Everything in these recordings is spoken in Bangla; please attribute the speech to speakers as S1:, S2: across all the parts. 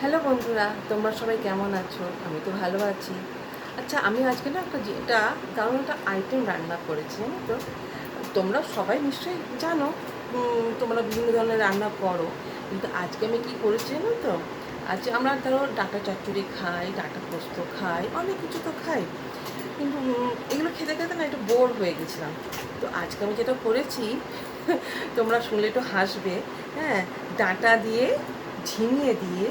S1: হ্যালো বন্ধুরা, তোমরা সবাই কেমন আছো? আমি তো ভালো আছি। আচ্ছা, আমি আজকে না একটা দারুণ একটা আইটেম রান্না করেছি, জানো তো? তোমরা সবাই নিশ্চয়ই জানো, তোমরা বিভিন্ন ধরনের রান্না করো, কিন্তু আজকে আমি কী করেছি জানো তো? আজকে আমরা ধরো ডাঁটা চচ্চড়ি খাই, ডাঁটা পোস্ত খাই, অনেক কিছু তো খাই, কিন্তু এগুলো খেতে খেতে না একটু বোর হয়ে গেছিলাম। তো আজকে আমি যেটা করেছি তোমরা শুনলে একটু হাসবে। হ্যাঁ, ডাঁটা দিয়ে, ঝিঙে দিয়ে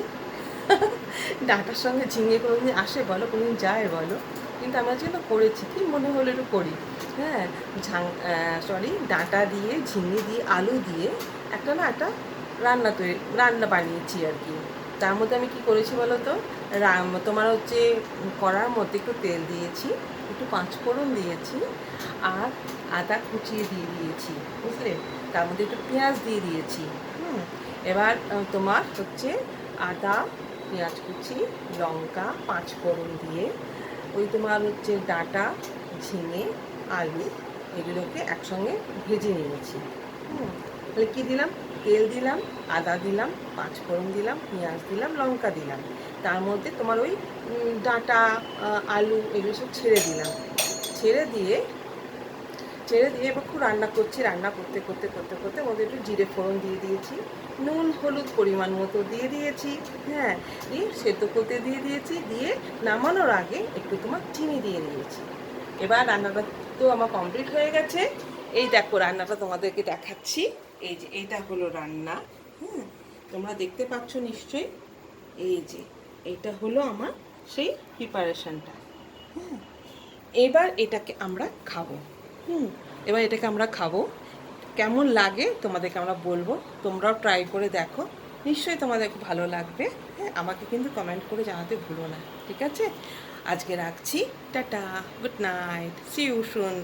S1: ডাঁটার সঙ্গে ঝিঙে কোনোদিন আসে বলো, কোনোদিন যায় বলো? কিন্তু আমি আজকে না করেছি, কি মনে হলো একটু করি। হ্যাঁ, ডাঁটা দিয়ে, ঝিঙে দিয়ে, আলু দিয়ে একটা রান্না বানিয়েছি আর কি। তার মধ্যে আমি কি করেছি বলো তো? তোমার হচ্ছে কড়ার মধ্যে একটু তেল দিয়েছি, একটু পাঁচফোড়ন দিয়েছি, আর আদা কুচিয়ে দিয়ে দিয়েছি, বুঝলে? তার মধ্যে একটু পেঁয়াজ দিয়ে দিয়েছি। এবার তোমার হচ্ছে আদা, পেঁয়াজ কুচি, লঙ্কা, পাঁচফোড়ন দিয়ে ওই তোমার হচ্ছে ডাঁটা, ঝিঙে, আলু এগুলোকে একসঙ্গে ভেজে নিয়েছি। তাহলে কী দিলাম? তেল দিলাম, আদা দিলাম, পাঁচফোড়ন দিলাম, পেঁয়াজ দিলাম, লঙ্কা দিলাম। তার মধ্যে তোমার ওই ডাঁটা, আলু এগুলো সব ছেড়ে দিয়ে এবার খুব রান্না করছি। রান্না করতে করতে করতে করতে ওদের একটু জিরে ফোড়ন দিয়ে দিয়েছি, নুন হলুদ পরিমাণ মতো দিয়ে দিয়েছি। হ্যাঁ, দিয়ে সেদ্ধ করতে দিয়ে দিয়েছি, দিয়ে নামানোর আগে একটু তোমার চিনি দিয়ে দিয়েছি। এবার রান্নাটা তো আমার কমপ্লিট হয়ে গেছে। এই দেখো রান্নাটা তোমাদেরকে দেখাচ্ছি। এই যে এইটা হলো রান্না। তোমরা দেখতে পাচ্ছ নিশ্চয়ই। এই যে এইটা হলো আমার সেই প্রিপারেশনটা। হ্যাঁ, এবার এটাকে আমরা খাবো। হুম এবার এটাকে আমরা খাবো। কেমন লাগে তোমাদেরকে আমরা বলবো, তোমরাও ট্রাই করে দেখো, নিশ্চয়ই তোমাদের খুব ভালো লাগবে। হ্যাঁ, আমাকে কিন্তু কমেন্ট করে জানাতে ভুলো না, ঠিক আছে? আজকে রাখছি, tata, good night, see you soon.